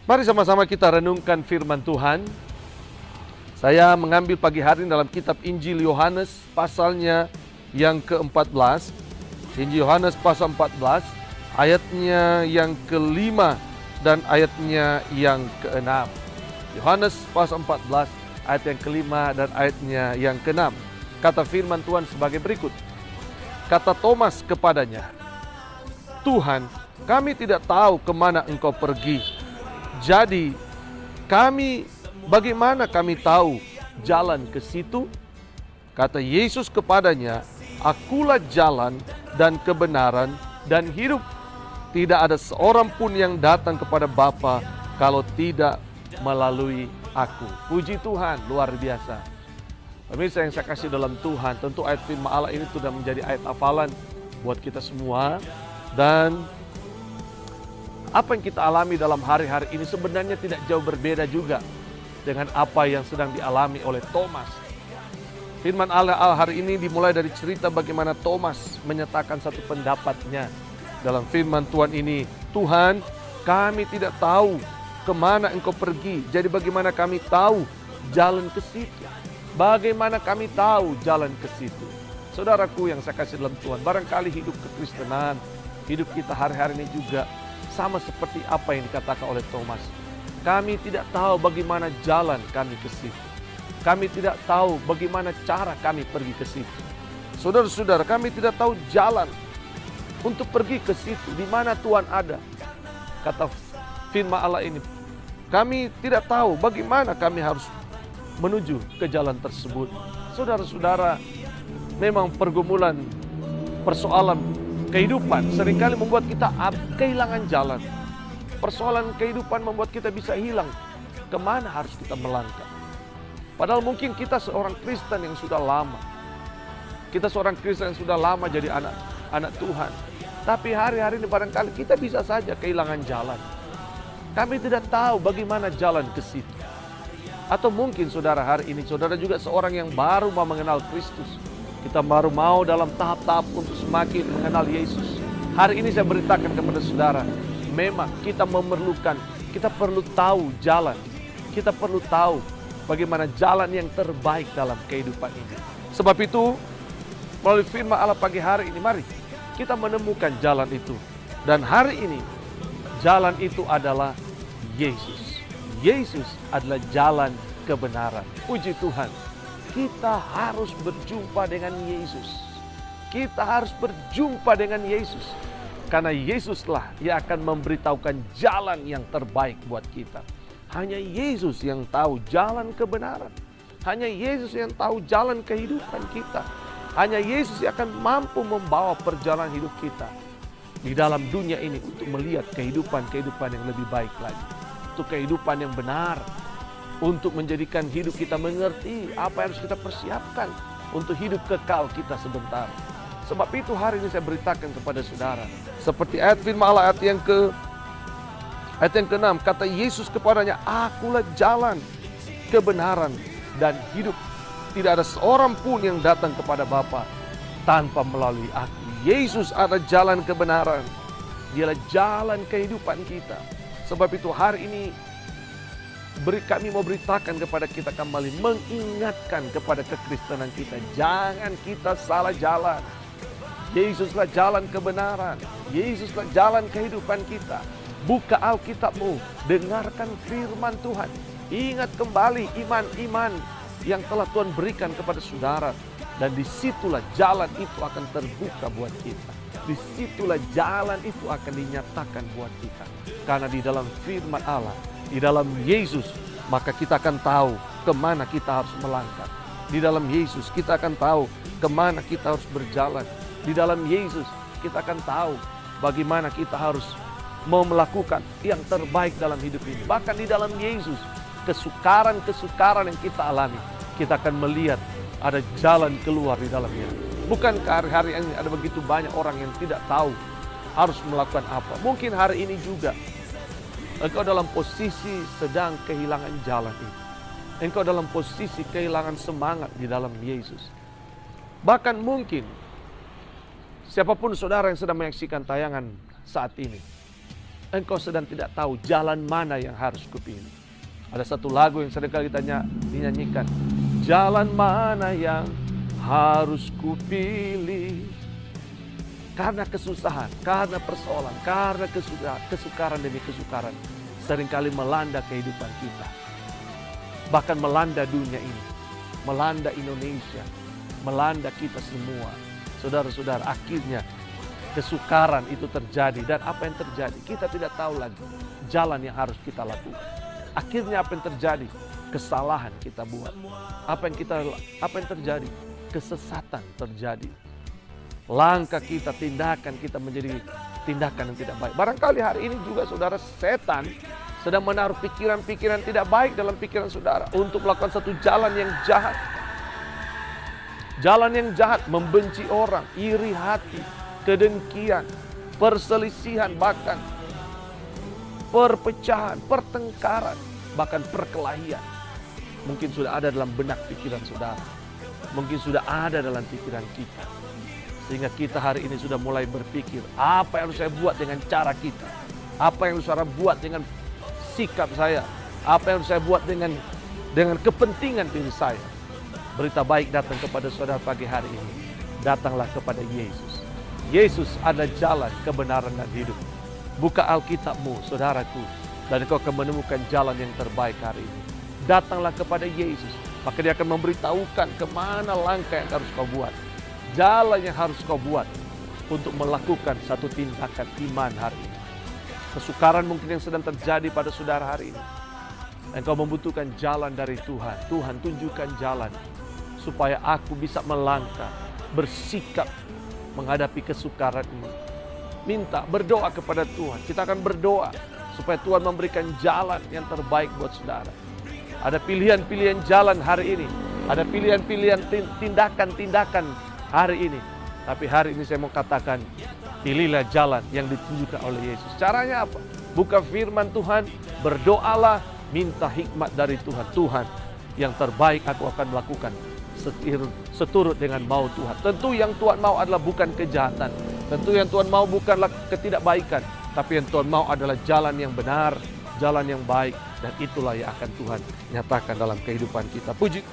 Mari sama-sama kita renungkan firman Tuhan. Saya mengambil pagi hari ini dalam kitab Injil Yohanes pasalnya yang ke-14. Injil Yohanes pasal 14, ayatnya yang ke-5 dan ayatnya yang ke-6. Yohanes pasal 14, ayat yang ke-5 dan ayatnya yang ke-6. Kata firman Tuhan sebagai berikut. Kata Thomas kepadanya, "Tuhan, kami tidak tahu kemana Engkau pergi. Jadi bagaimana kami tahu jalan ke situ?" Kata Yesus kepadanya, "Akulah jalan dan kebenaran dan hidup. Tidak ada seorang pun yang datang kepada Bapa kalau tidak melalui Aku." Puji Tuhan, luar biasa. Pemirsa yang saya kasih dalam Tuhan, tentu ayat firman Allah ini sudah menjadi ayat hafalan buat kita semua. Dan apa yang kita alami dalam hari-hari ini sebenarnya tidak jauh berbeda juga dengan apa yang sedang dialami oleh Thomas. Firman Allah hari ini dimulai dari cerita bagaimana Thomas menyatakan satu pendapatnya dalam firman Tuhan ini. "Tuhan, kami tidak tahu kemana Engkau pergi. Jadi bagaimana kami tahu jalan ke situ? Bagaimana kami tahu jalan ke situ?" Saudaraku yang saya kasih dalam Tuhan, barangkali hidup kekristenan, hidup kita hari-hari ini juga sama seperti apa yang dikatakan oleh Thomas. Kami tidak tahu bagaimana jalan kami ke situ. Kami tidak tahu bagaimana cara kami pergi ke situ. Saudara-saudara, kami tidak tahu jalan untuk pergi ke situ, di mana Tuhan ada. Kata firman Allah ini, kami tidak tahu bagaimana kami harus menuju ke jalan tersebut. Saudara-saudara, memang pergumulan, persoalan kehidupan seringkali membuat kita kehilangan jalan. Persoalan kehidupan membuat kita bisa hilang kemana harus kita melangkah. Padahal mungkin kita seorang Kristen yang sudah lama. Kita seorang Kristen yang sudah lama jadi anak Tuhan. Tapi hari-hari ini barangkali kita bisa saja kehilangan jalan. Kami tidak tahu bagaimana jalan ke situ. Atau mungkin saudara hari ini, saudara juga seorang yang baru mau mengenal Kristus. Kita baru mau dalam tahap-tahap untuk semakin mengenal Yesus. Hari ini saya beritakan kepada saudara, memang kita perlu tahu jalan. Kita perlu tahu bagaimana jalan yang terbaik dalam kehidupan ini. Sebab itu, melalui firman Allah pagi hari ini, mari kita menemukan jalan itu. Dan hari ini, jalan itu adalah Yesus. Yesus adalah jalan kebenaran. Puji Tuhan. Kita harus berjumpa dengan Yesus. Kita harus berjumpa dengan Yesus. Karena Yesuslah yang akan memberitahukan jalan yang terbaik buat kita. Hanya Yesus yang tahu jalan kebenaran. Hanya Yesus yang tahu jalan kehidupan kita. Hanya Yesus yang akan mampu membawa perjalanan hidup kita di dalam dunia ini untuk melihat kehidupan yang lebih baik lagi. Untuk kehidupan yang benar. Untuk menjadikan hidup kita mengerti apa yang harus kita persiapkan untuk hidup kekal kita sebentar. Sebab itu hari ini saya beritakan kepada saudara. Seperti ayat firman Allah ayat yang ke-6. Kata Yesus kepadanya, "Akulah jalan, kebenaran, dan hidup. Tidak ada seorang pun yang datang kepada Bapa tanpa melalui Aku." Yesus adalah jalan kebenaran. Dialah jalan kehidupan kita. Sebab itu hari ini kami mau beritakan kepada kita kembali, mengingatkan kepada kekristenan kita. Jangan kita salah jalan. Yesuslah jalan kebenaran. Yesuslah jalan kehidupan kita. Buka Alkitabmu, dengarkan firman Tuhan. Ingat kembali iman-iman yang telah Tuhan berikan kepada saudara. Dan disitulah jalan itu akan terbuka buat kita. Disitulah jalan itu akan dinyatakan buat kita. Karena di dalam firman Allah, di dalam Yesus, maka kita akan tahu kemana kita harus melangkah. Di dalam Yesus kita akan tahu kemana kita harus berjalan. Di dalam Yesus kita akan tahu bagaimana kita harus mau melakukan yang terbaik dalam hidup ini. Bahkan di dalam Yesus, kesukaran-kesukaran yang kita alami, kita akan melihat ada jalan keluar di dalamnya. Bukankah hari-hari ini ada begitu banyak orang yang tidak tahu harus melakukan apa? Mungkin hari ini juga engkau dalam posisi sedang kehilangan jalan itu. Engkau dalam posisi kehilangan semangat di dalam Yesus. Bahkan mungkin siapapun saudara yang sedang menyaksikan tayangan saat ini, engkau sedang tidak tahu jalan mana yang harus kupilih. Ada satu lagu yang seringkali kita dinyanyikan. Jalan mana yang harus kupilih. Karena kesusahan, karena persoalan, karena kesukaran demi kesukaran seringkali melanda kehidupan kita. Bahkan melanda dunia ini, melanda Indonesia, melanda kita semua. Saudara-saudara, akhirnya kesukaran itu terjadi. Dan apa yang terjadi? Kita tidak tahu lagi jalan yang harus kita lakukan. Akhirnya apa yang terjadi? Kesalahan kita buat. Apa yang terjadi? Kesesatan terjadi. Langkah kita, tindakan kita menjadi tindakan yang tidak baik. Barangkali hari ini juga saudara, setan sedang menaruh pikiran-pikiran tidak baik dalam pikiran saudara untuk melakukan satu jalan yang jahat. Jalan yang jahat, membenci orang, iri hati, kedengkian, perselisihan, bahkan perpecahan, pertengkaran, bahkan perkelahian. Mungkin sudah ada dalam benak pikiran saudara. Mungkin sudah ada dalam pikiran kita. Sehingga kita hari ini sudah mulai berpikir, apa yang harus saya buat dengan cara kita? Apa yang harus saya buat dengan sikap saya? Apa yang harus saya buat dengan kepentingan diri saya? Berita baik datang kepada saudara pagi hari ini. Datanglah kepada Yesus. Yesus adalah jalan, kebenaran, dan hidup. Buka Alkitabmu, saudaraku, dan kau akan menemukan jalan yang terbaik hari ini. Datanglah kepada Yesus, maka Dia akan memberitahukan kemana langkah yang harus kau buat. Jalan yang harus kau buat untuk melakukan satu tindakan iman hari ini. Kesukaran mungkin yang sedang terjadi pada saudara hari ini. Engkau membutuhkan jalan dari Tuhan. Tuhan, tunjukkan jalan supaya aku bisa melangkah, bersikap menghadapi kesukaran ini. Minta, berdoa kepada Tuhan. Kita akan berdoa supaya Tuhan memberikan jalan yang terbaik buat saudara. Ada pilihan-pilihan jalan hari ini. Ada pilihan-pilihan tindakan-tindakan hari ini. Tapi hari ini saya mau katakan, pilihlah jalan yang ditunjukkan oleh Yesus. Caranya apa? Buka firman Tuhan, berdoalah, minta hikmat dari Tuhan. Tuhan, yang terbaik aku akan melakukan seturut dengan mau Tuhan. Tentu yang Tuhan mau adalah bukan kejahatan. Tentu yang Tuhan mau bukanlah ketidakbaikan. Tapi yang Tuhan mau adalah jalan yang benar, jalan yang baik. Dan itulah yang akan Tuhan nyatakan dalam kehidupan kita. Puji